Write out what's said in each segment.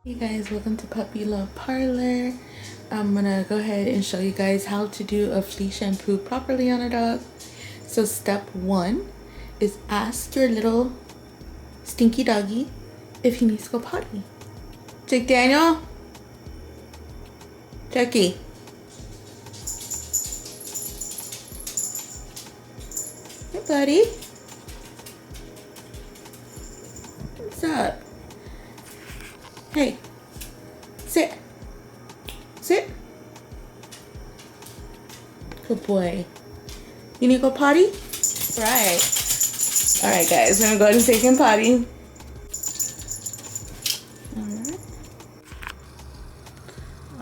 Hey guys, welcome to Puppy Love Parlor. I'm gonna go ahead and show you guys how to do a flea shampoo properly on a dog. So step one is ask your little stinky doggy if he needs to go potty. Jake Daniel? Jackie? Hey buddy. What's up? Hey, sit. Sit. Good boy. You need to go potty? Right. Alright guys, we're gonna go to taking potty.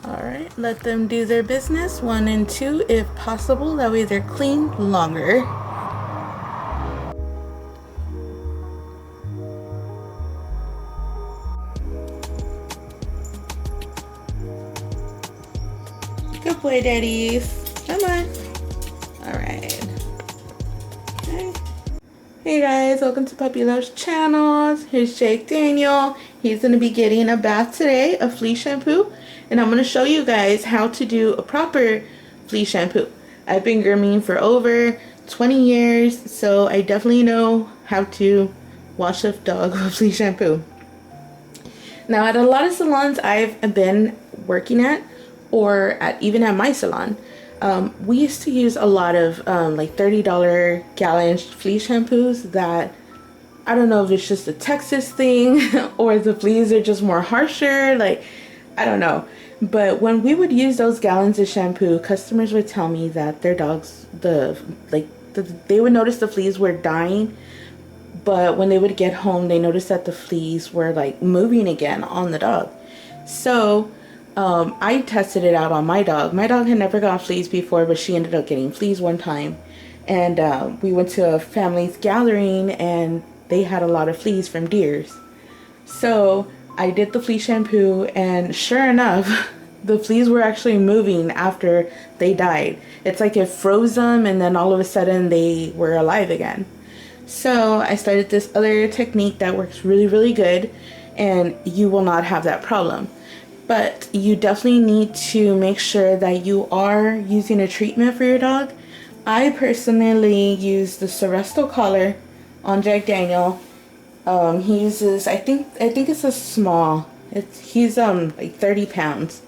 Alright, let them do their business. 1 and 2 if possible. That way they're clean longer. Good boy, daddies. Come on. Alright. Okay. Hey guys, welcome to Puppy Love's channel. Here's Jake Daniel. He's going to be getting a bath today, a flea shampoo. And I'm going to show you guys how to do a proper flea shampoo. I've been grooming for over 20 years, so I definitely know how to wash a dog with flea shampoo. Now, at a lot of salons I've been working at, or even at my salon, we used to use a lot of like $30 gallon flea shampoos that, I don't know if it's just a Texas thing or the fleas are just more harsher, like, I don't know. But when we would use those gallons of shampoo, customers would tell me that their dogs, they would notice the fleas were dying, but when they would get home, they noticed that the fleas were like moving again on the dog. So I tested it out on my dog. My dog had never got fleas before, but she ended up getting fleas one time. And we went to a family's gathering and they had a lot of fleas from deers. So I did the flea shampoo and sure enough, the fleas were actually moving after they died. It's like it froze them and then all of a sudden they were alive again. So I started this other technique that works really, really good and you will not have that problem. But you definitely need to make sure that you are using a treatment for your dog. I personally use the Seresto collar on Jack Daniel. He uses, I think it's a small. He's like 30 pounds.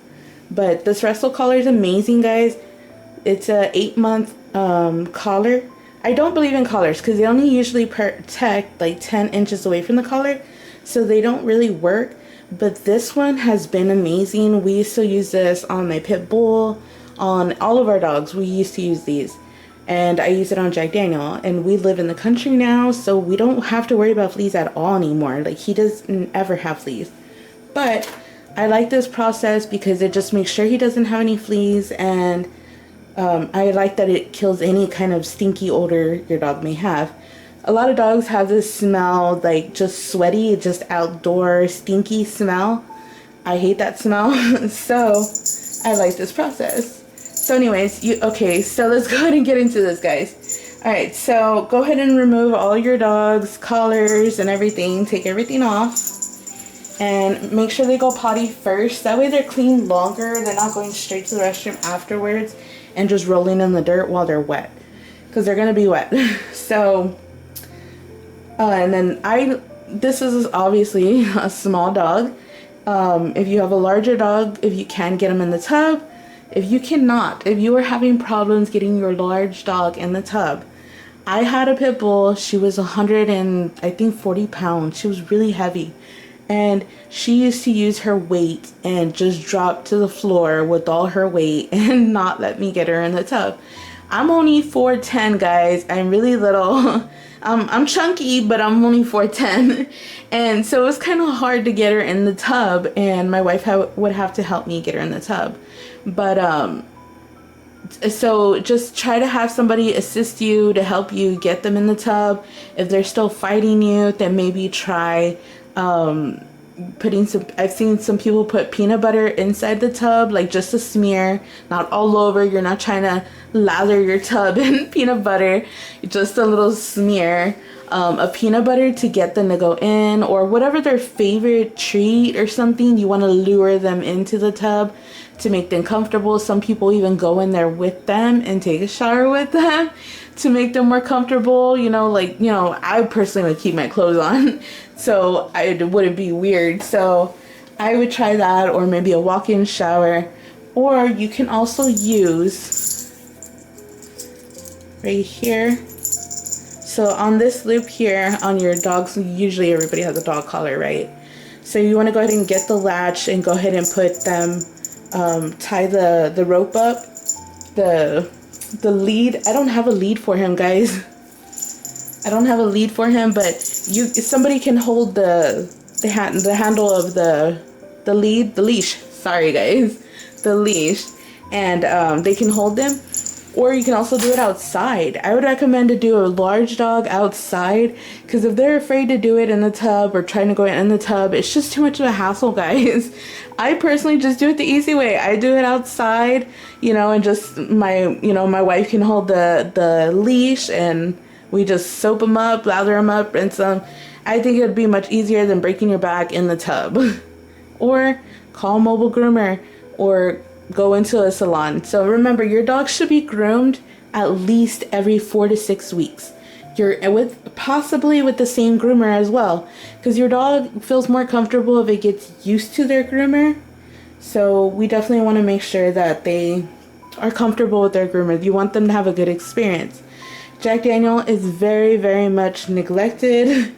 But the Seresto collar is amazing, guys. It's a 8-month collar. I don't believe in collars because they only usually protect like 10 inches away from the collar, so they don't really work. But this one has been amazing. We used to use this on my pit bull, on all of our dogs. We used to use these. And I use it on Jack Daniel. And we live in the country now, so we don't have to worry about fleas at all anymore. Like, he doesn't ever have fleas. But I like this process because it just makes sure he doesn't have any fleas. And I like that it kills any kind of stinky odor your dog may have. A lot of dogs have this smell, like just sweaty, just outdoor stinky smell. I hate that smell. So I like this process. So anyways, okay, so let's go ahead and get into this, guys. Alright, so go ahead and remove all your dog's collars and everything. Take everything off. And make sure they go potty first. That way they're clean longer. They're not going straight to the restroom afterwards and just rolling in the dirt while they're wet. Because they're going to be wet. So and then this is obviously a small dog. If you have a larger dog, if you can, get them in the tub. If you cannot, if you are having problems getting your large dog in the tub, I had a pit bull. She was 140 pounds. She was really heavy. And she used to use her weight and just drop to the floor with all her weight and not let me get her in the tub. I'm only 4'10", guys. I'm really little. I'm chunky, but I'm only 4'10", and so it was kind of hard to get her in the tub, and my wife would have to help me get her in the tub. But so just try to have somebody assist you to help you get them in the tub. If they're still fighting you, then maybe try putting some, I've seen some people put peanut butter inside the tub, like just a smear, not all over. You're not trying to lather your tub in peanut butter, just a little smear a peanut butter to get them to go in, or whatever their favorite treat or something. You want to lure them into the tub to make them comfortable. Some people even go in there with them and take a shower with them to make them more comfortable. You know, like, you know, I personally would keep my clothes on so it wouldn't be weird. So I would try that, or maybe a walk-in shower. Or you can also use right here. So on this loop here on your dogs, usually everybody has a dog collar, right? So you want to go ahead and get the latch and go ahead and put them, tie the rope up, the lead. I don't have a lead for him, guys. I don't have a lead for him, but somebody can hold the handle of the leash. Sorry, guys, the leash, and they can hold them. Or you can also do it outside. I would recommend to do a large dog outside, because if they're afraid to do it in the tub or trying to go in the tub, it's just too much of a hassle, guys. I personally just do it the easy way. I do it outside, you know, and just my wife can hold the leash, and we just soap them up, lather them up, rinse them. I think it would be much easier than breaking your back in the tub. Or call a mobile groomer, or go into a salon. So remember, your dog should be groomed at least every 4 to 6 weeks. Possibly with the same groomer as well, because your dog feels more comfortable if it gets used to their groomer. So we definitely want to make sure that they are comfortable with their groomer. You want them to have a good experience. Jack Daniel is very, very much neglected.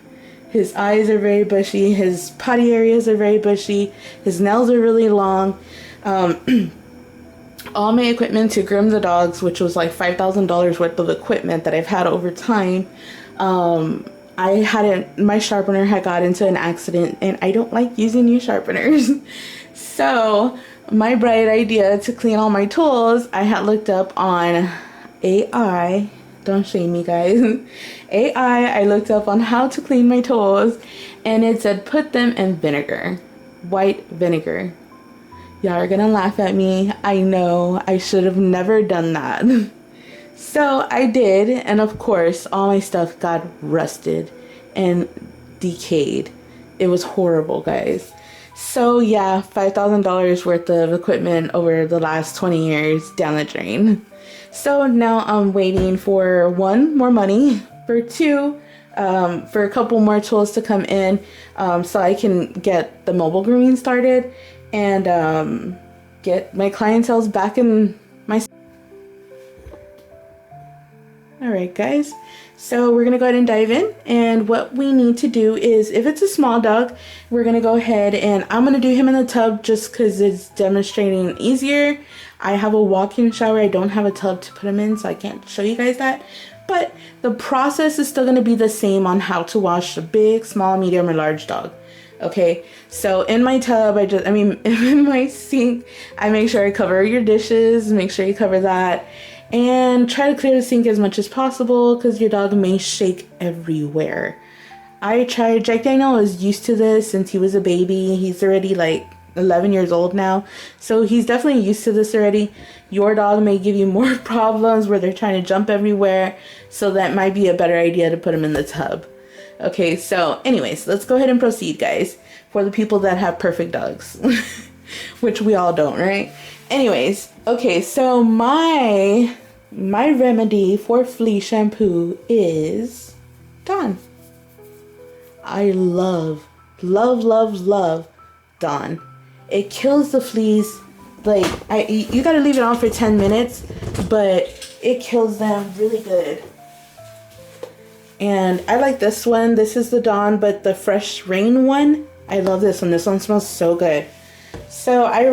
His eyes are very bushy. His potty areas are very bushy. His nails are really long. All my equipment to groom the dogs, which was like $5,000 worth of equipment that I've had over time, my sharpener had got into an accident, and I don't like using new sharpeners. So my bright idea to clean all my tools, I had looked up on AI. Don't shame me, guys. AI, I looked up on how to clean my tools, and it said put them in vinegar, white vinegar. Y'all are gonna laugh at me. I know, I should have never done that. So I did, and of course, all my stuff got rusted and decayed. It was horrible, guys. So yeah, $5,000 worth of equipment over the last 20 years down the drain. So now I'm waiting for one, more money, for two, for a couple more tools to come in, so I can get the mobile grooming started, and get my clientele back in my... Alright, guys, so we're gonna go ahead and dive in, and what we need to do is, if it's a small dog, we're gonna go ahead and I'm gonna do him in the tub just because it's demonstrating easier. I have a walk-in shower. I don't have a tub to put him in, so I can't show you guys that, but the process is still gonna be the same on how to wash a big, small, medium, or large dog. Okay, so in my tub, in my sink, I make sure I cover your dishes, make sure you cover that, and try to clear the sink as much as possible, because your dog may shake everywhere. Jack Daniel is used to this since he was a baby. He's already like 11 years old now, so he's definitely used to this already. Your dog may give you more problems where they're trying to jump everywhere, so that might be a better idea to put him in the tub. Okay, so anyways, let's go ahead and proceed, guys, for the people that have perfect dogs, which we all don't, right? Anyways, okay, so my remedy for flea shampoo is Dawn. I love Dawn. It kills the fleas. Like, you gotta leave it on for 10 minutes, but it kills them really good. And I like this one. This is the Dawn, but the Fresh Rain one. I love this one. This one smells so good. So I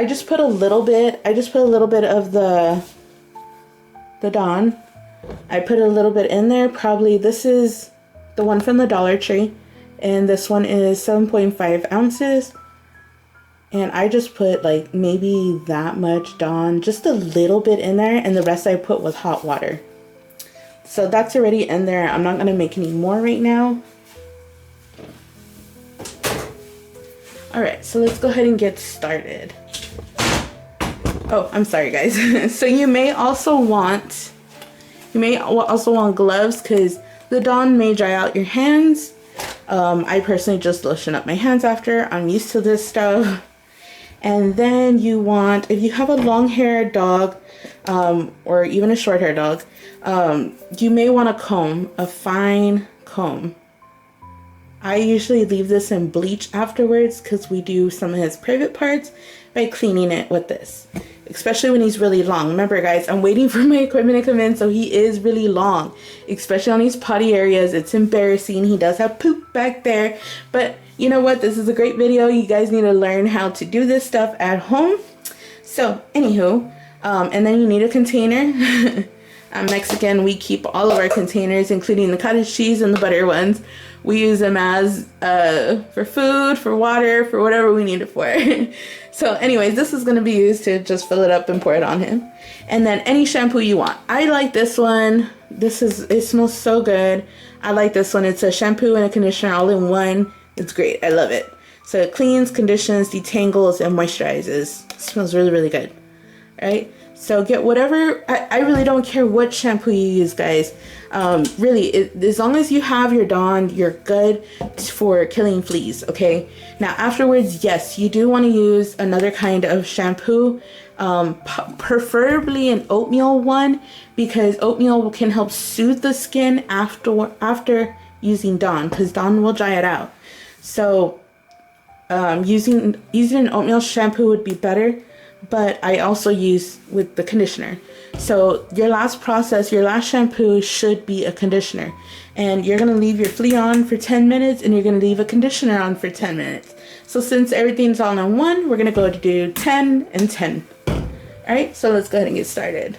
just put a little bit. I just put a little bit of the Dawn. I put a little bit in there. Probably this is the one from the Dollar Tree, and this one is 7.5 ounces. And I just put like maybe that much Dawn, just a little bit in there, and the rest I put with hot water. So that's already in there. I'm not going to make any more right now. Alright, so let's go ahead and get started. Oh, I'm sorry, guys. So you may also want gloves, because The Dawn may dry out your hands. I personally just lotion up my hands after. I'm used to this stuff. And then you want, if you have a long-haired dog, or even a short-haired dog, you may want a comb, a fine comb. I usually leave this in bleach afterwards because we do some of his private parts by cleaning it with this, especially when he's really long. Remember guys, I'm waiting for my equipment to come in, so he is really long, especially on these potty areas. It's embarrassing. He does have poop back there, but you know what? This is a great video. You guys need to learn how to do this stuff at home. So anywho, and then you need a container. I'm Mexican. We keep all of our containers, including the cottage cheese and the butter ones. We use them as for food, for water, for whatever we need it for. So anyways, this is going to be used to just fill it up and pour it on him. And then any shampoo you want. I like this one. It smells so good. I like this one. It's a shampoo and a conditioner all in one. It's great. I love it. So it cleans, conditions, detangles, and moisturizes. It smells really, really good. Right? So get whatever, I really don't care what shampoo you use, guys. Really, as long as you have your Dawn, you're good for killing fleas, okay? Now, afterwards, yes, you do want to use another kind of shampoo, preferably an oatmeal one, because oatmeal can help soothe the skin after using Dawn, because Dawn will dry it out. So, using an oatmeal shampoo would be better. But I also use with the conditioner. So your last process, your last shampoo should be a conditioner. And you're going to leave your flea on for 10 minutes and you're going to leave a conditioner on for 10 minutes. So since everything's all in one, we're going to go to do 10 and 10. Alright, so let's go ahead and get started.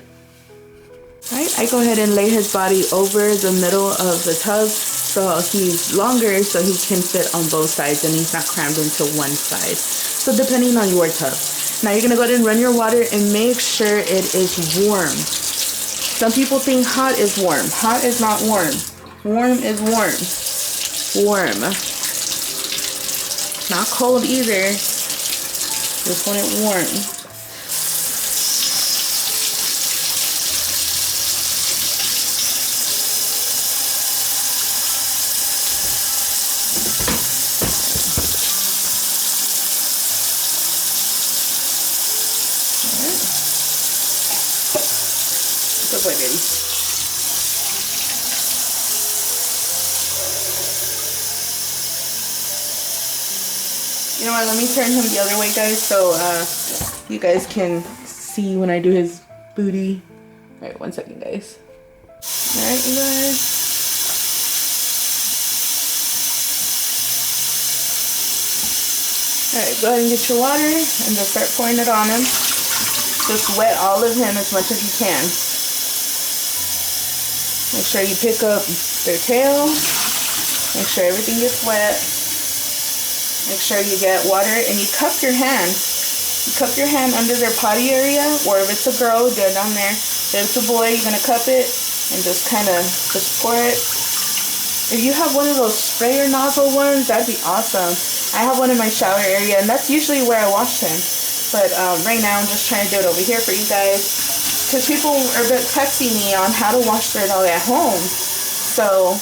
Alright, I go ahead and lay his body over the middle of the tub so he's longer so he can fit on both sides and he's not crammed into one side. So depending on your tub. Now you're going to go ahead and run your water and make sure it is warm. Some people think hot is warm. Hot is not warm. Warm is warm. Warm. Not cold either. Just want it warm. Good boy, baby. You know what, let me turn him the other way, guys, so you guys can see when I do his booty. Alright, 1 second, guys. Alright, you guys. Alright, go ahead and get your water and just start pouring it on him. Just wet all of him as much as you can. Make sure you pick up their tail. Make sure everything gets wet. Make sure you get water and you cup your hand. You cup your hand under their potty area, or if it's a girl, do it down there. If it's a boy, you're going to cup it and just kind of just pour it. If you have one of those sprayer nozzle ones, that'd be awesome. I have one in my shower area and that's usually where I wash him. But right now I'm just trying to do it over here for you guys. Because people are a bit texting me on how to wash their dog at home. So,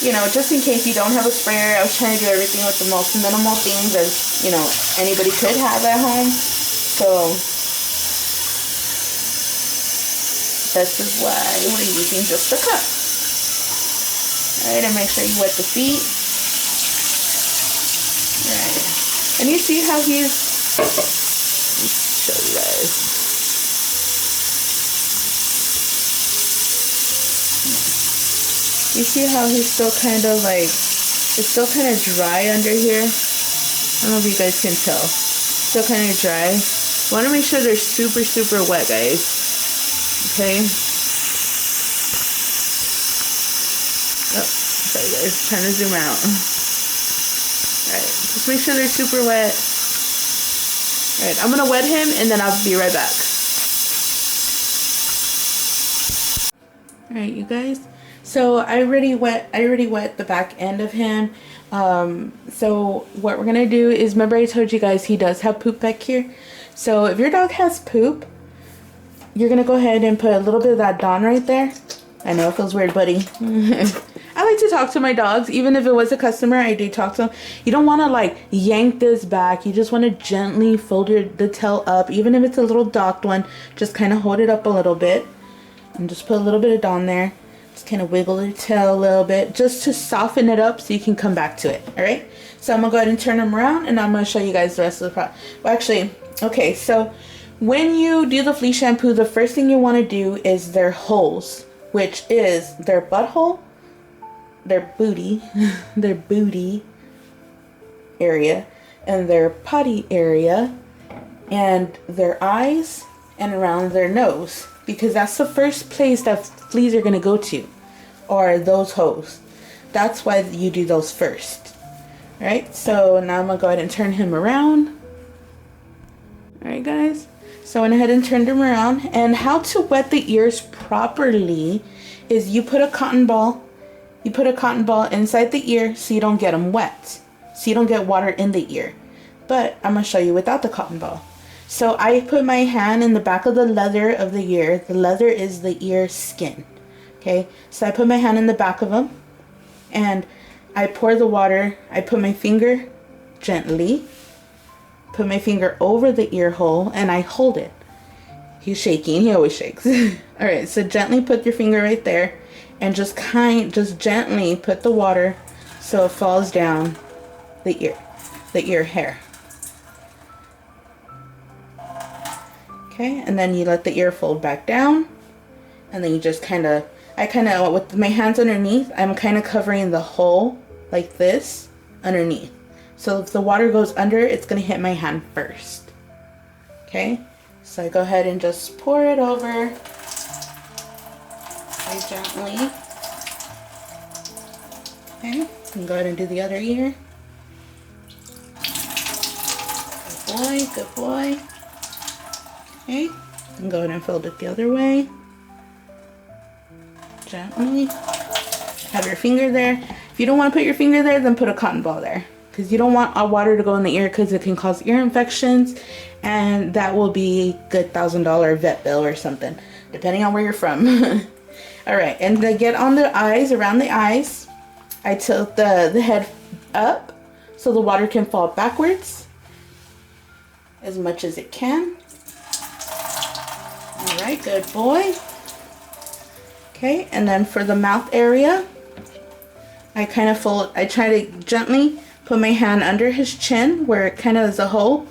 you know, just in case you don't have a sprayer, I was trying to do everything with the most minimal things as, you know, anybody could have at home. So, this is why we're using just a cup. Alright, and make sure you wet the feet. Alright. And you see how he's... Let me show you guys. You see how he's still kind of like, it's still kind of dry under here. I don't know if you guys can tell. Still kind of dry. Want to make sure they're super, super wet, guys. Okay. Oh, sorry guys, trying to zoom out. Alright, just make sure they're super wet. Alright, I'm gonna wet him and then I'll be right back. Alright, you guys. So I already wet the back end of him. So what we're gonna do is, remember I told you guys he does have poop back here. So if your dog has poop, you're gonna go ahead and put a little bit of that Dawn right there. I know it feels weird, buddy. I like to talk to my dogs. Even if it was a customer, I do talk to them. You don't want to like yank this back. You just want to gently fold the tail up. Even if it's a little docked one, just kind of hold it up a little bit. And just put a little bit of Dawn there. Just kind of wiggle the tail a little bit. Just to soften it up so you can come back to it. Alright? So I'm going to go ahead and turn them around. And I'm going to show you guys the rest of the product. Well, actually, okay. So when you do the flea shampoo, the first thing you want to do is their holes. Which is their butthole, their booty, their booty area, and their potty area, and their eyes, and around their nose. Because that's the first place that fleas are going to go to, or those holes. That's why you do those first. Alright, so now I'm going to go ahead and turn him around. Alright guys. So I went ahead and turned them around. And how to wet the ears properly is you put a cotton ball. You put a cotton ball inside the ear so you don't get them wet. So you don't get water in the ear. But I'm going to show you without the cotton ball. So I put my hand in the back of the leather of the ear. The leather is the ear skin. Okay. So I put my hand in the back of them. And I pour the water. I put my finger gently. Put my finger over the ear hole and I hold it. He's shaking. He always shakes. All right, so gently put your finger right there and just gently put the water so it falls down the ear hair. Okay, and then you let the ear fold back down, and then you just with my hands underneath, I'm kind of covering the hole like this underneath. So if the water goes under, it's going to hit my hand first. Okay? So I go ahead and just pour it over very gently. Okay? And go ahead and do the other ear. Good boy, good boy. Okay? And go ahead and fold it the other way. Gently. Have your finger there. If you don't want to put your finger there, then put a cotton ball there. Because you don't want water to go in the ear because it can cause ear infections, and that will be a good $1,000 vet bill or something, depending on where you're from. Alright, and to get on the eyes, around the eyes, I tilt the head up so the water can fall backwards as much as it can. Alright, good boy. Okay, and then for the mouth area, I try to gently put my hand under his chin where it kind of is a hole,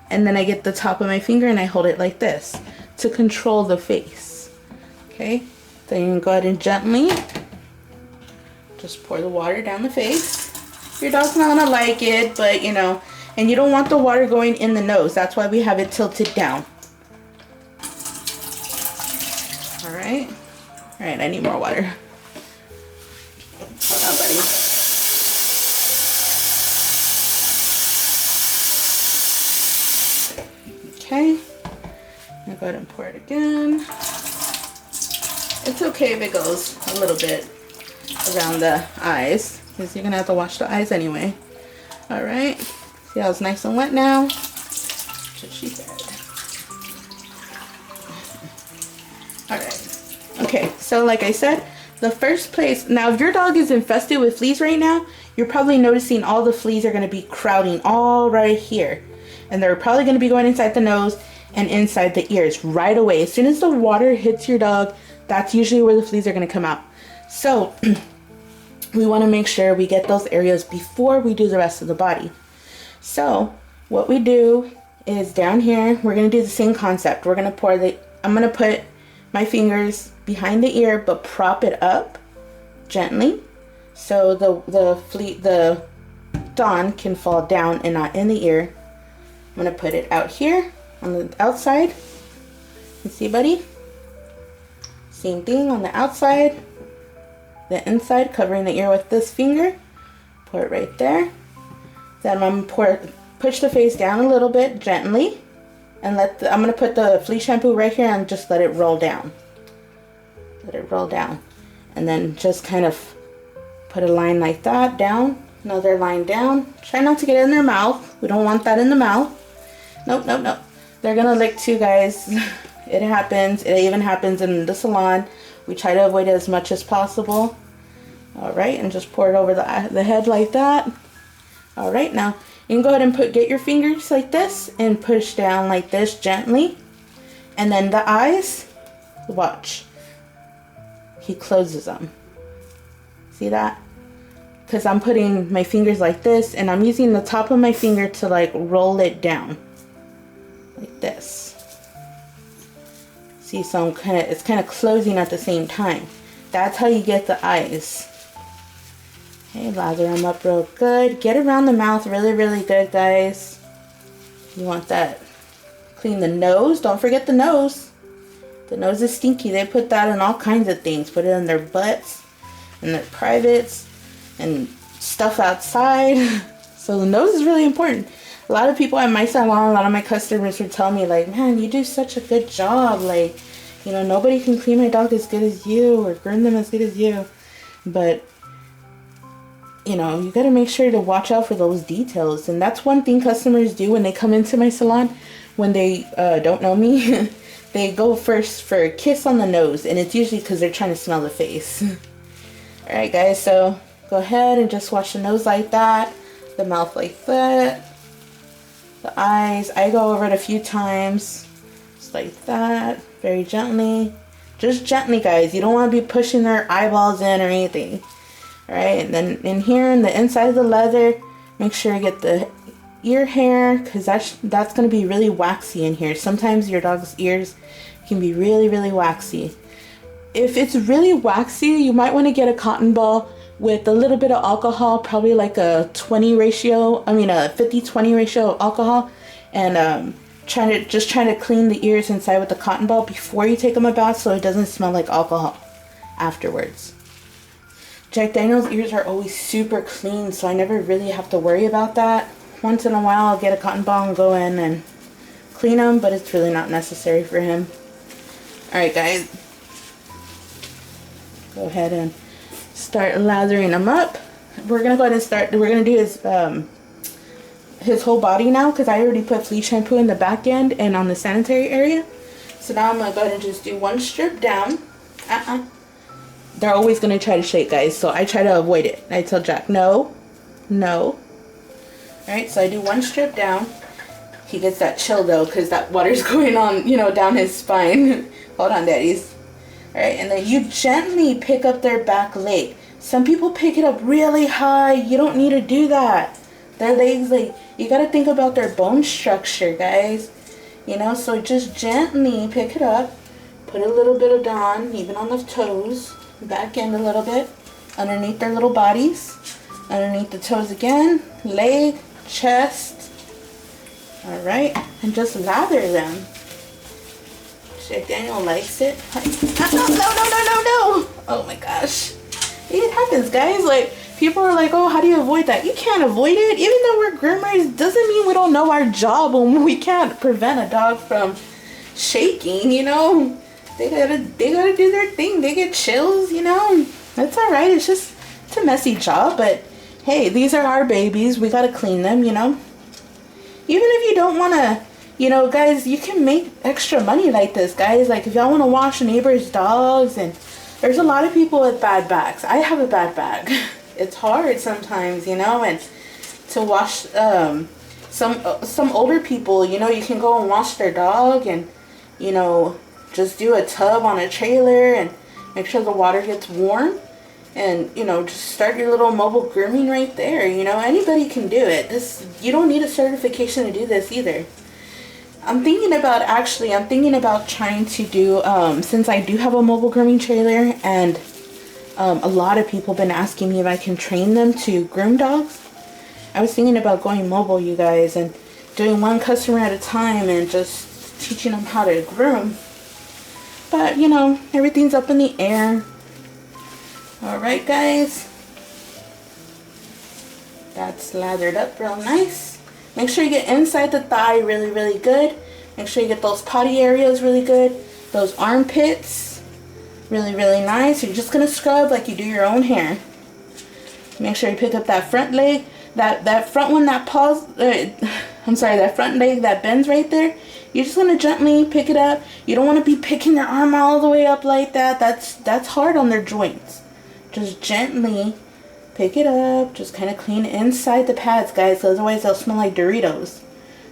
and then I get the top of my finger and I hold it like this to control the face. Okay, then you can go ahead and gently just pour the water down the face. Your dog's not gonna like it, but you know, and you don't want the water going in the nose. That's why we have it tilted down. Alright, I need more water. Hold on, buddy. Okay, I'll go ahead and pour it again. It's okay if it goes a little bit around the eyes, because you're gonna have to wash the eyes anyway. Alright, see how it's nice and wet now? That's what she said. Alright, okay, so like I said, the first place, now if your dog is infested with fleas right now, you're probably noticing all the fleas are gonna be crowding all right here. And they're probably going to be going inside the nose and inside the ears right away. As soon as the water hits your dog, that's usually where the fleas are going to come out. So we want to make sure we get those areas before we do the rest of the body. So what we do is down here, we're going to do the same concept. We're going to I'm going to put my fingers behind the ear, but prop it up gently so the Dawn can fall down and not in the ear. I'm going to put it out here on the outside. You see, buddy? Same thing on the outside. The inside, covering the ear with this finger. Pour it right there. Then I'm going to push the face down a little bit gently. And I'm going to put the flea shampoo right here and just let it roll down. Let it roll down. And then just kind of put a line like that down. Another line down. Try not to get it in their mouth. We don't want that in the mouth. Nope, nope, nope. They're gonna lick too, guys. It happens. It even happens in the salon We try to avoid it as much as possible. All right, and just pour it over the head like that. All right, now you can go ahead and get your fingers like this and push down like this gently. And then the eyes, watch. He closes them. See that? Because I'm putting my fingers like this, and I'm using the top of my finger to like roll it down. Like this. See, so it's kind of closing at the same time. That's how you get the eyes. Okay, lather them up real good. Get around the mouth really, really good, guys. You want that. Clean the nose. Don't forget the nose. The nose is stinky. They put that in all kinds of things. Put it in their butts, in their privates, and stuff outside. So the nose is really important. A lot of people at my salon, a lot of my customers would tell me like, man, you do such a good job. Like, you know, nobody can clean my dog as good as you or groom them as good as you. But, you know, you got to make sure to watch out for those details. And that's one thing customers do when they come into my salon. When they don't know me, they go first for a kiss on the nose. And it's usually because they're trying to smell the face. Alright, guys, so go ahead and just wash the nose like that. The mouth like that. The eyes, I go over it a few times. Just like that. Very gently. Just gently, guys. You don't want to be pushing their eyeballs in or anything. Alright, and then in here, in the inside of the leather, make sure you get the ear hair, because that's going to be really waxy in here. Sometimes your dog's ears can be really, really waxy. If it's really waxy, you might want to get a cotton ball with a little bit of alcohol, probably like a 50-20 ratio of alcohol, and trying to clean the ears inside with the cotton ball before you take them a bath so it doesn't smell like alcohol afterwards. Jack Daniel's ears are always super clean, so I never really have to worry about that. Once in a while I'll get a cotton ball and go in and clean them, but it's really not necessary for him. Alright, guys, go ahead and start lathering him up. We're gonna go ahead and we're gonna do his whole body now, because I already put flea shampoo in the back end and on the sanitary area. So now I'm gonna go ahead and just do one strip down. They're always gonna try to shake, guys, so I try to avoid it. I tell Jack, no. Alright, so I do one strip down. He gets that chill though, because that water's going on, you know, down his spine. Hold on, daddies. Alright, and then you gently pick up their back leg. Some people pick it up really high. You don't need to do that. Their legs, like, you gotta think about their bone structure, guys. You know, so just gently pick it up. Put a little bit of Dawn, even on the toes. Back end a little bit. Underneath their little bodies. Underneath the toes again. Leg, chest. Alright, and just lather them. Jack Daniel likes it. No. Oh my gosh. It happens, guys. Like, people are like, oh, how do you avoid that? You can't avoid it. Even though we're groomers, doesn't mean we don't know our job and we can't prevent a dog from shaking, you know? They gotta do their thing. They get chills, you know? That's alright. It's a messy job, but hey, these are our babies. We gotta clean them, you know? Even if you don't wanna, you know, guys, you can make extra money like this, guys. Like, if y'all want to wash neighbors' dogs, and there's a lot of people with bad backs. I have a bad back. It's hard sometimes, you know, and to wash some older people, you know, you can go and wash their dog and, you know, just do a tub on a trailer and make sure the water gets warm, and, you know, just start your little mobile grooming right there. You know, anybody can do it. You don't need a certification to do this either. I'm thinking about trying to do, since I do have a mobile grooming trailer, and a lot of people have been asking me if I can train them to groom dogs. I was thinking about going mobile, you guys, and doing one customer at a time and just teaching them how to groom. But, you know, everything's up in the air. Alright, guys. That's lathered up real nice. Make sure you get inside the thigh really, really good. Make sure you get those potty areas really good. Those armpits really, really nice. You're just going to scrub like you do your own hair. Make sure you pick up that front leg. That front one that paws, I'm sorry, that front leg that bends right there, you're just gonna gently pick it up. You don't want to be picking their arm all the way up like that. That's hard on their joints. Just gently pick it up. Just kind of clean inside the pads, guys, otherwise they'll smell like Doritos.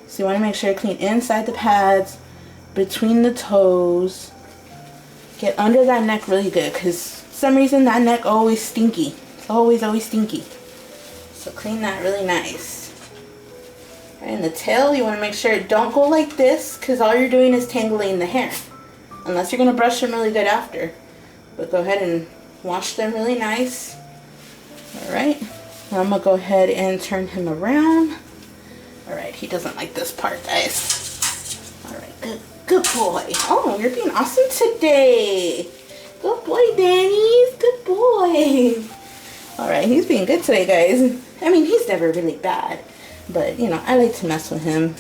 So you want to make sure you clean inside the pads, between the toes. Get under that neck really good, because for some reason that neck always stinky. It's always stinky. So clean that really nice. And the tail, you want to make sure it don't go like this, because all you're doing is tangling the hair. Unless you're going to brush them really good after. But go ahead and wash them really nice. Alright. Now I'm going to go ahead and turn him around. Alright, he doesn't like this part, guys. Alright, good boy. Oh, you're being awesome today. Good boy, Danny. Good boy. Alright, he's being good today, guys. I mean, he's never really bad. But, you know, I like to mess with him.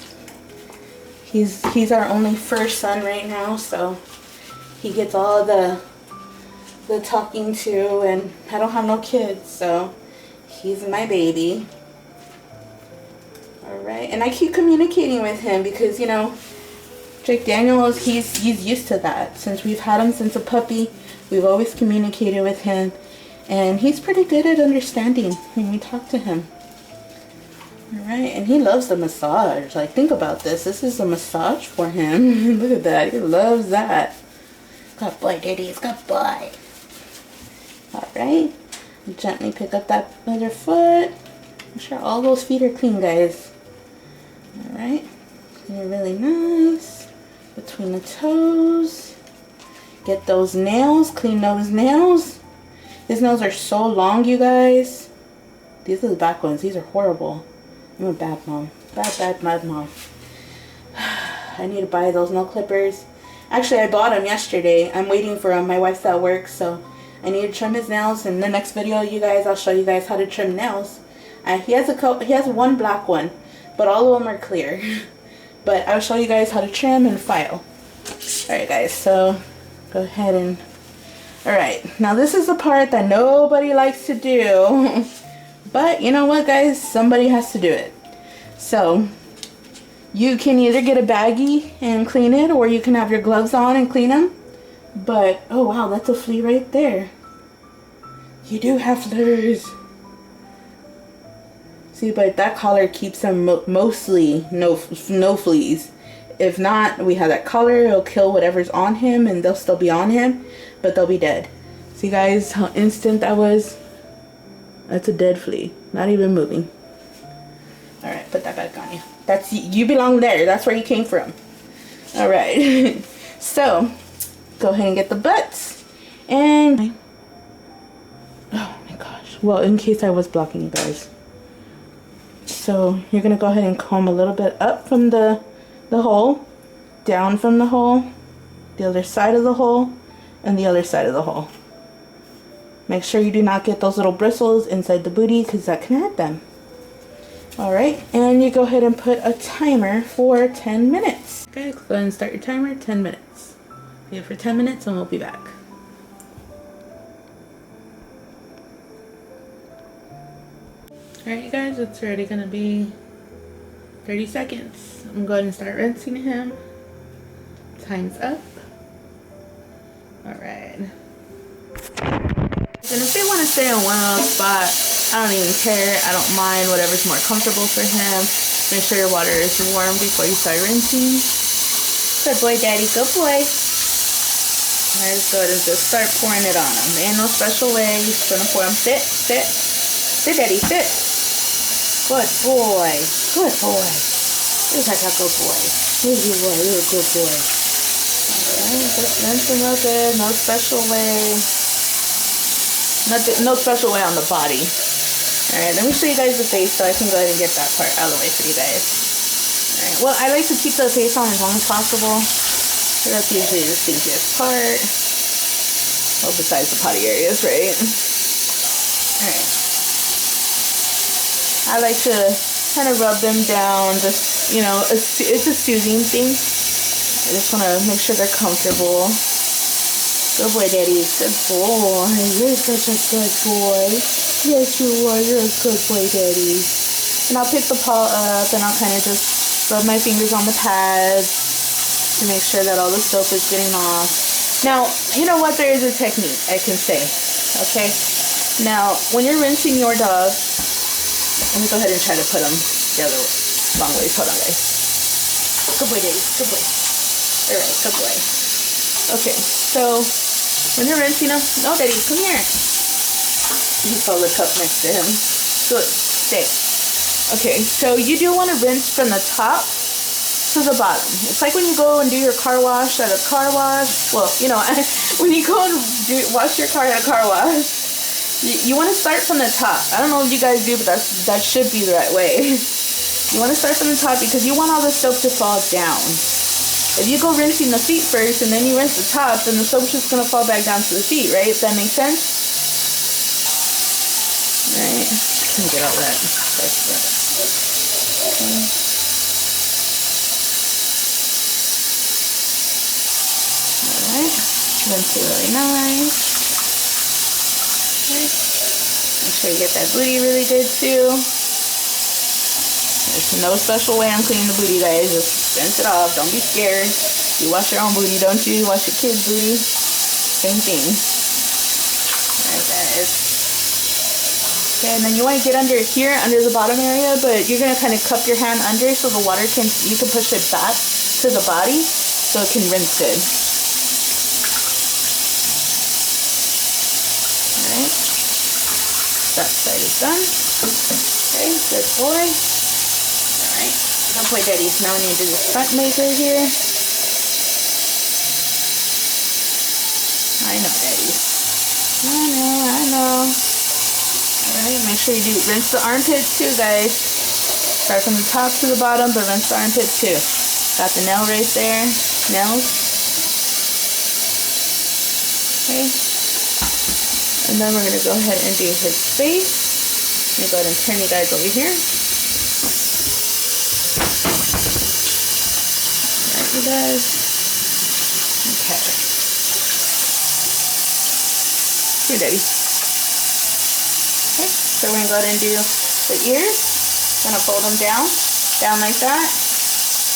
He's our only first son right now, so he gets all the talking to, and I don't have no kids, so he's my baby. Alright, and I keep communicating with him because, you know, Jake Daniels, he's used to that. Since we've had him since a puppy, we've always communicated with him, and he's pretty good at understanding when we talk to him. Alright, and he loves the massage. Like, think about this. This is a massage for him. Look at that. He loves that. Good boy, Diddy's good boy. Alright. Gently pick up that other foot. Make sure all those feet are clean, guys. Alright. Clean it really nice. Between the toes. Get those nails. Clean those nails. His nails are so long, you guys. These are the back ones. These are horrible. I'm a bad mom. Bad mom. I need to buy those nail clippers. Actually, I bought them yesterday. I'm waiting for them. My wife's at work, so I need to trim his nails. In the next video, you guys, I'll show you guys how to trim nails. He has one black one, but all of them are clear. But I'll show you guys how to trim and file. Alright, guys, so go ahead and... Alright, now this is the part that nobody likes to do. But you know what, guys? Somebody has to do it. So you can either get a baggie and clean it, or you can have your gloves on and clean them. But oh wow, that's a flea right there. You do have fleas. See, but that collar keeps them mostly no fleas. If not, we have that collar. It'll kill whatever's on him, and they'll still be on him, but they'll be dead. See, guys, how instant that was? That's a dead flea. Not even moving. Alright, put that back on you. You belong there. That's where you came from. Alright. So, go ahead and get the butts. And... oh my gosh. Well, in case I was blocking you guys. So, you're going to go ahead and comb a little bit up from the hole. Down from the hole. The other side of the hole. And the other side of the hole. Make sure you do not get those little bristles inside the booty, because that can hurt them. Alright, and you go ahead and put a timer for 10 minutes. Okay, go ahead and start your timer, 10 minutes. Okay, for 10 minutes and we'll be back. Alright, you guys, it's already going to be 30 seconds. I'm going to start rinsing him. Time's up. Alright. And if they want to stay in one little spot, I don't even care. I don't mind. Whatever's more comfortable for him. Make sure your water is warm before you start rinsing. Good boy, Daddy. Good boy. Alright, let's go ahead and just start pouring it on him. There ain't no special way. You're just going to pour him. Sit. Sit. Sit, Daddy. Sit. Good boy. Good boy. Look at that good boy. Good boy. You're a good boy. Alright, just rinse him real good. No special way. No special way on the body. Alright, let me show you guys the face so I can go ahead and get that part out of the way for you guys. Alright, well, I like to keep the face on as long as possible. That's usually the stinkiest part. Well, besides the potty areas, right? Alright. I like to kind of rub them down, just, you know, it's a soothing thing. I just want to make sure they're comfortable. Good boy, Daddy. Good boy. You're such a good boy. Yes, you are. You're a good boy, Daddy. And I'll pick the paw up and I'll kind of just Rub my fingers on the pads to make sure that all the soap is getting off. Now, you know what? There is a technique I can say. Okay? Now, when you're rinsing your dog, let me go ahead and try to put them the other way. Long ways. Hold on, guys. Good boy, Daddy. Good boy. All right, good boy. Okay, so when you're rinsing them, no, Daddy, come here. You saw the cup next to him. Good. Stay. Okay, so you do want to rinse from the top to the bottom. It's like when you go and do your car wash at a car wash. Well, you know, when you go and wash your car at a car wash, you want to start from the top. I don't know if you guys do, but that should be the right way. You want to start from the top because you want all the soap to fall down. If you go rinsing the feet first and then you rinse the top, then the soap's just going to fall back down to the feet, right? If that makes sense? Right? Let me get all that. Okay. Alright. Rinse it really nice. Okay. Make sure you get that booty really good too. There's no special way I'm cleaning the booty, guys. Just rinse it off. Don't be scared. You wash your own booty, don't you? You wash your kid's booty. Same thing. Alright, guys. Okay, and then you want to get under here, under the bottom area, but you're going to kind of cup your hand under so the water you can push it back to the body so it can rinse good. Alright. That side is done. Okay, good boy. Alright, good boy, Daddy. Now we need to do this front leg right here. I know, Daddy. I know. Alright, make sure you do rinse the armpits too, guys. Start from the top to the bottom, but rinse the armpits too. Got the nail right there. Nails. Okay. And then we're going to go ahead and do his face. Let me go ahead and turn you guys over here. Alright, you guys. Okay. Here, Daddy. Okay, so we're going to go ahead and do the ears. Going to fold them down like that.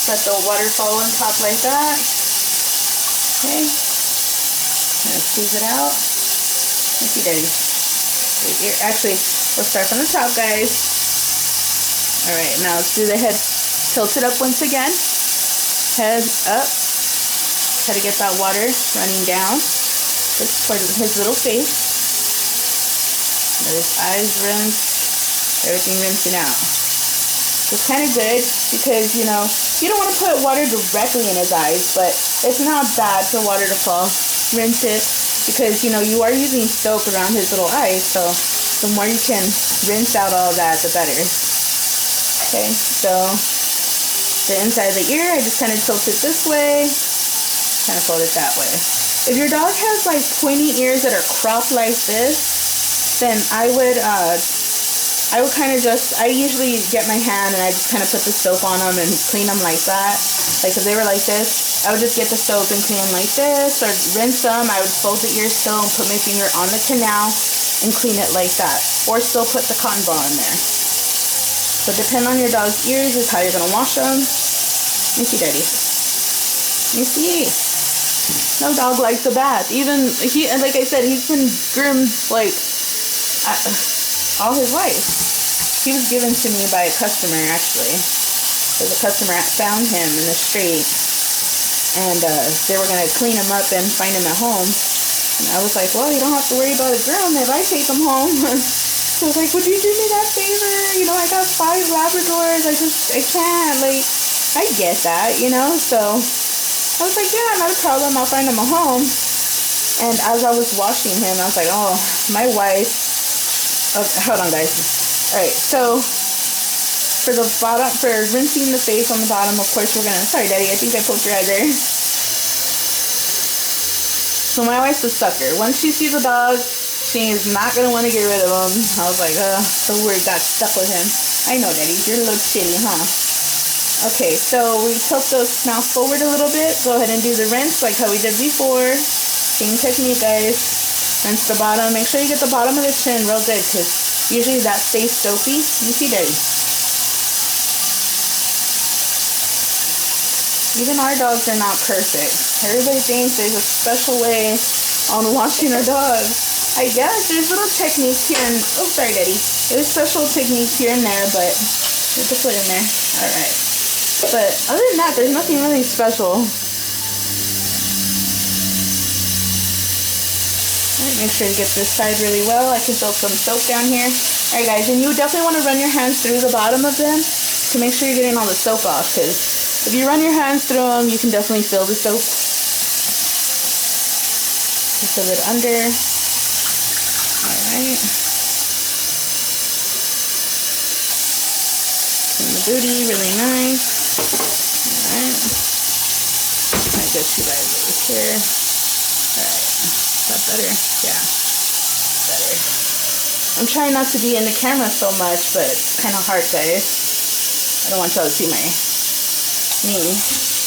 Let the water fall on top like that. Okay. Going to squeeze it out. Let's see, Daddy. Actually, we'll start from the top, guys. Alright, now let's do the head. Tilt it up once again. Head up. Try to get that water running down. Just for his little face. Let his eyes rinse. Everything rinsing out. It's kind of good because, you know, you don't want to put water directly in his eyes, but it's not bad for water to fall. Rinse it because, you know, you are using soap around his little eyes, so the more you can rinse out all that, the better. Okay, so the inside of the ear, I just kind of tilt it this way, kind of fold it that way. If your dog has like pointy ears that are cropped like this, then I would kind of I usually get my hand and I just kind of put the soap on them and clean them like that. Like if they were like this, I would just get the soap and clean them like this, or rinse them. I would fold the ears still and put my finger on the canal and clean it like that, or still put the cotton ball in there. So depending on your dog's ears is how you're gonna wash them. Let me see, Daddy. Let me see. No dog likes a bath. Even he, and like I said, he's been groomed like all his life. He was given to me by a customer, actually. Because a customer found him in the street, and they were gonna clean him up and find him at home. And I was like, well, you don't have to worry about a groom if I take him home. So I was like, would you do me that favor? You know, I got 5 Labradors. I can't. Like, I get that, you know. So I was like, yeah, not a problem. I'll find him a home. And as I was washing him, I was like, oh, my wife. Oh, hold on, guys. All right, so for the bottom, for rinsing the face on the bottom, of course, we're gonna. Sorry, Daddy. I think I poked your eye there. So my wife's a sucker. Once she sees a dog, she is not gonna want to get rid of him. I was like, the word got stuck with him. I know, Daddy. You're a little chilly, huh? Okay, so we tilt those mouth forward a little bit. Go ahead and do the rinse like how we did before. Same technique, guys. Rinse the bottom. Make sure you get the bottom of the chin real good, because usually that stays soapy. You see, Daddy. Even our dogs are not perfect. Everybody thinks there's a special way on washing a dog. I guess there's little techniques here and oh, sorry, Daddy. There's special techniques here and there, but you have to put in there. All right. But other than that, there's nothing really special. Alright, make sure to get this side really well. I can throw some soap down here. Alright guys, and you definitely want to run your hands through the bottom of them to make sure you're getting all the soap off, because if you run your hands through them, you can definitely feel the soap. Just a bit under. Alright. Clean the booty, really nice. Alright. I get you guys over here. Alright. Is that better? Yeah. Better. I'm trying not to be in the camera so much, but it's kind of hard, guys. I don't want y'all to see my knee.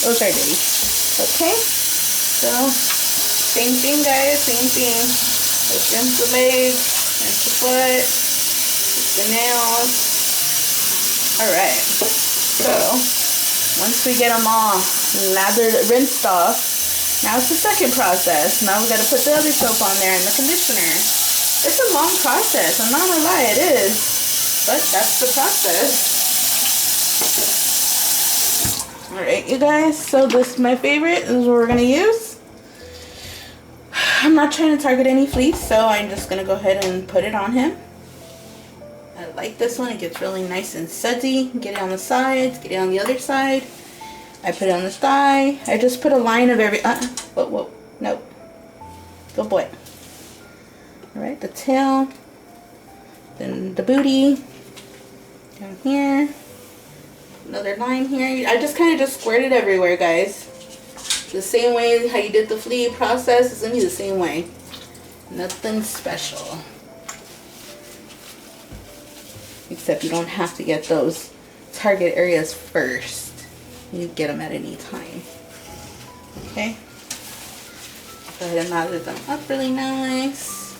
Oh, sorry, Daddy. Okay. So, same thing, guys. Same thing. Let's rinse the legs, rinse the foot, the nails. Alright. So, once we get them all lathered, rinsed off, now it's the second process. Now we got to put the other soap on there and the conditioner. It's a long process. I'm not gonna lie, it is. But that's the process. Alright, you guys. So this is my favorite. This is what we're gonna use. I'm not trying to target any fleas, so I'm just gonna go ahead and put it on him. I like this one. It gets really nice and sudsy. Get it on the sides. Get it on the other side. I put it on the thigh. I just put a line of every... whoa, no. Good boy. Alright, the tail. Then the booty. Down here. Another line here. I just kind of just squirt it everywhere, guys. The same way how you did the flea process is going to be the same way. Nothing special. Except you don't have to get those target areas first. You get them at any time. Okay. Go ahead and lather them up really nice.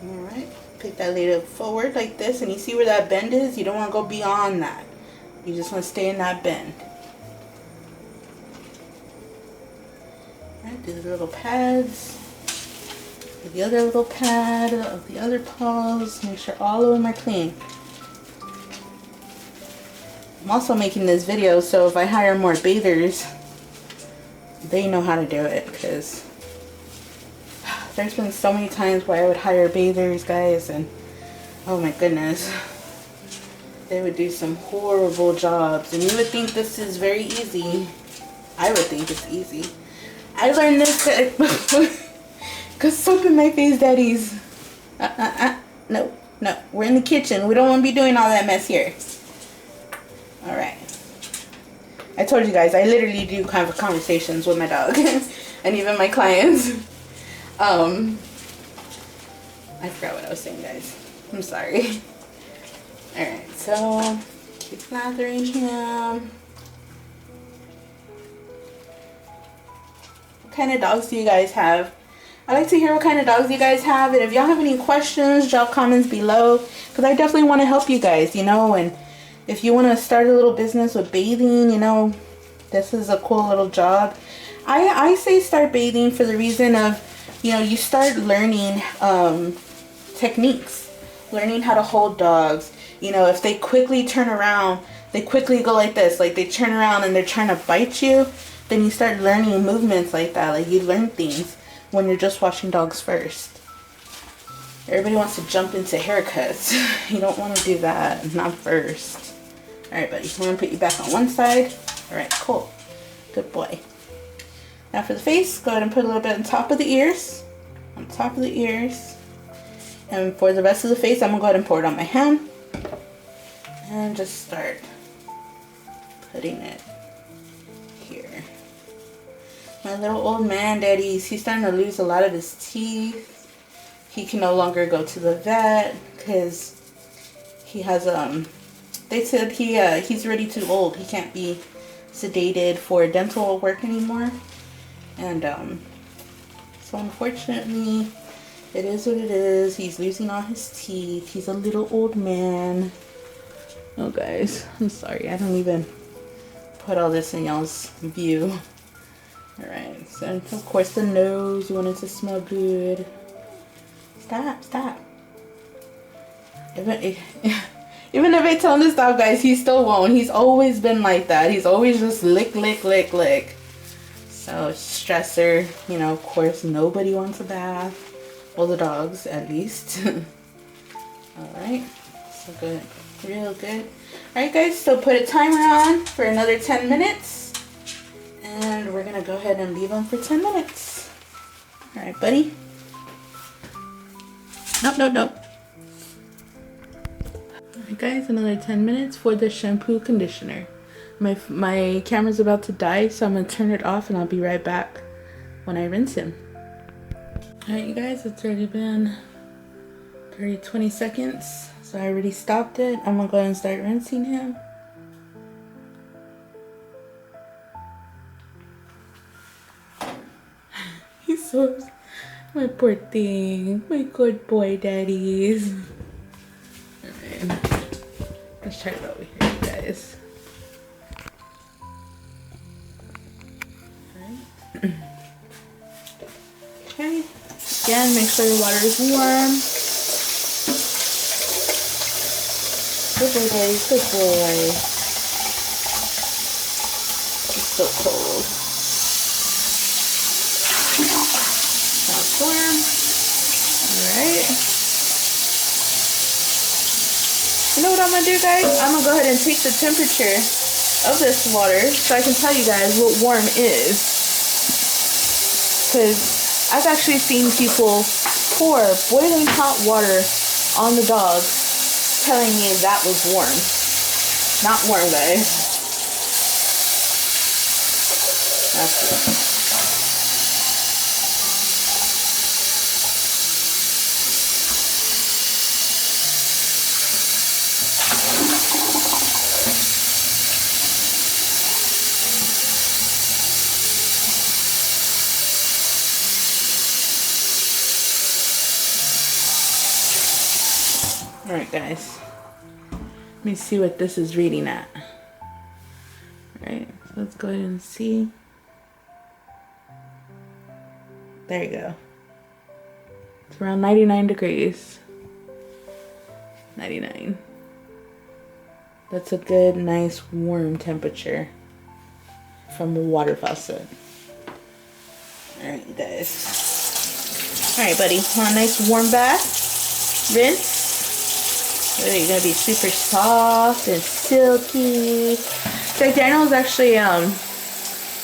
Alright. Pick that lid up forward like this, and you see where that bend is? You don't want to go beyond that. You just want to stay in that bend. Do the little pads, do the other little pad of the other paws. Make sure all of them are clean. I'm also making this video so if I hire more bathers, they know how to do it, because there's been so many times where I would hire bathers, guys, and oh my goodness, they would do some horrible jobs. And you would think this is very easy. I would think it's easy. I learned this because soap in my face, daddies. No, we're in the kitchen. We don't want to be doing all that mess here. Alright. I told you guys, I literally do kind of conversations with my dog and even my clients. I forgot what I was saying, guys. I'm sorry. Alright, so keep lathering him. What kind of dogs do you guys have? I like to hear what kind of dogs you guys have, and if y'all have any questions, drop comments below, because I definitely want to help you guys, you know. And if you want to start a little business with bathing, you know, this is a cool little job. I say start bathing for the reason of, you know, you start learning techniques, learning how to hold dogs. You know, if they quickly turn around, they quickly go like this, like they turn around and they're trying to bite you, then you start learning movements like that. Like you learn things when you're just watching dogs first. Everybody wants to jump into haircuts. You don't want to do that, not first. Alright, buddy, I'm going to put you back on one side. Alright, cool. Good boy. Now for the face, go ahead and put a little bit on top of the ears. On top of the ears. And for the rest of the face, I'm going to go ahead and pour it on my hand. And just start putting it here. My little old man, daddies, he's starting to lose a lot of his teeth. He can no longer go to the vet because he has they said he's already too old. He can't be sedated for dental work anymore. And so unfortunately, it is what it is. He's losing all his teeth. He's a little old man. Oh guys, I'm sorry. I don't even put all this in y'all's view. Alright, so of course the nose, you want it to smell good. Stop. Even if I tell him to stop, guys, he still won't. He's always been like that. He's always just lick. So stressor, you know, of course nobody wants a bath. Well, the dogs at least. Alright, so good. Real good. Alright guys, so put a timer on for another 10 minutes. And we're gonna go ahead and leave him for 10 minutes. Alright, buddy. Nope. Alright guys, another 10 minutes for the shampoo conditioner. My camera's about to die, so I'm gonna turn it off and I'll be right back when I rinse him. Alright you guys, it's already been 20 seconds. So I already stopped it. I'm gonna go ahead and start rinsing him. He's so, my poor thing. My good boy daddies. Alright. Let's try it over here, you guys. Alright. Okay. Again, make sure your water is warm. Good boy, daddy. Good boy. It's so cold. Now it's warm. Alright. You know what I'm gonna do, guys? I'm gonna go ahead and take the temperature of this water so I can tell you guys what warm is. Because I've actually seen people pour boiling hot water on the dog, telling me that was warm. Not warm, guys. That's warm. Alright guys, let me see what this is reading at. Alright, so let's go ahead and see. There you go. It's around 99 degrees. 99. That's a good, nice, warm temperature from the water faucet. Alright you guys. Alright buddy, want a nice warm bath? Rinse. You're gonna be super soft and silky. Jack Daniel's actually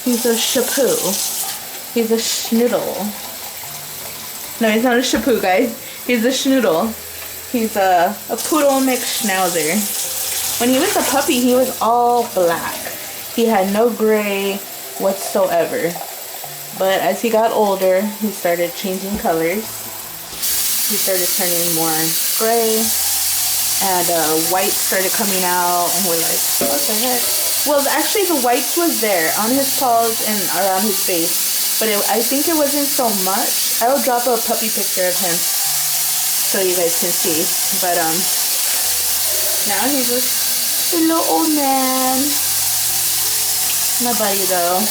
he's a shapoo. He's a schnoodle. No, he's not a shapoo, guys. He's a schnoodle. He's a poodle mixed schnauzer. When he was a puppy, he was all black. He had no gray whatsoever. But as he got older, he started changing colors. He started turning more gray. And white started coming out, and we're like, what the heck? Well, actually the whites was there on his paws and around his face, but I think it wasn't so much. I will drop a puppy picture of him so you guys can see. But now he's just a little old man. My buddy though.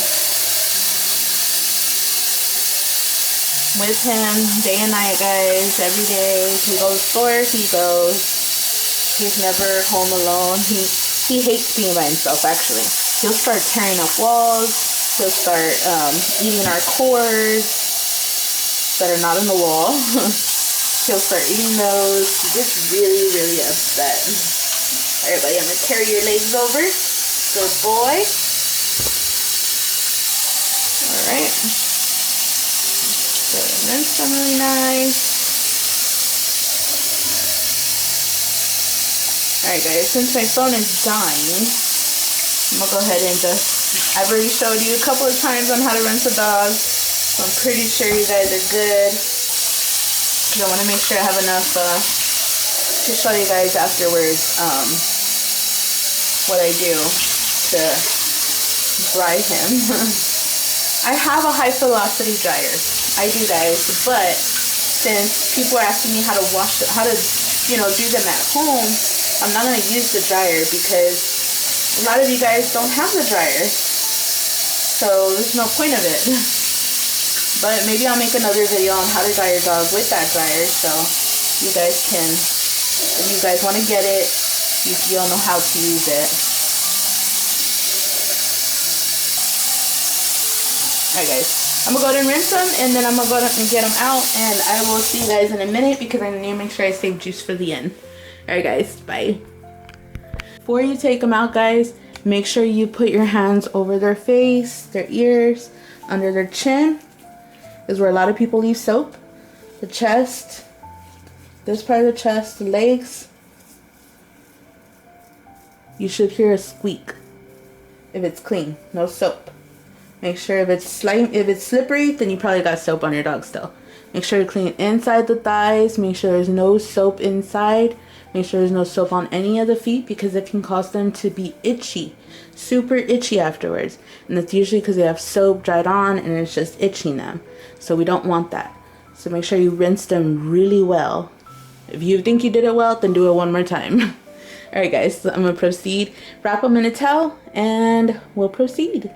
With him day and night, guys. Every day he goes store, he goes. He's never home alone. He hates being by himself, actually. He'll start tearing up walls. He'll start eating our cords that are not in the wall. He'll start eating those. He gets really, really upset. Alright, buddy, I'm going to carry your legs over. Good boy. Alright. So rinse them really nice. Alright guys, since my phone is dying, I'm gonna go ahead and I've already showed you a couple of times on how to rinse a dog, so I'm pretty sure you guys are good. Because I want to make sure I have enough to show you guys afterwards what I do to dry him. I have a high velocity dryer. I do, guys, but since people are asking me how to wash, how to, you know, do them at home, I'm not gonna use the dryer because a lot of you guys don't have the dryer, so there's no point of it. But maybe I'll make another video on how to dry your dog with that dryer, so you guys can, if you guys want to get it, you'll know how to use it. Alright, guys, I'm gonna go ahead and rinse them, and then I'm gonna go ahead and get them out, and I will see you guys in a minute because I need to make sure I save juice for the end. Alright, guys, bye. Before you take them out, guys, make sure you put your hands over their face, their ears, under their chin, is where a lot of people leave soap. The chest, this part of the chest, the legs. You should hear a squeak if it's clean, no soap. Make sure if it's slippery, then you probably got soap on your dog still. Make sure to clean inside the thighs. Make sure there's no soap inside. Make sure there's no soap on any of the feet because it can cause them to be itchy, super itchy afterwards. And that's usually because they have soap dried on and it's just itching them. So we don't want that. So make sure you rinse them really well. If you think you did it well, then do it one more time. Alright, guys, so I'm going to proceed. Wrap them in a towel and we'll proceed.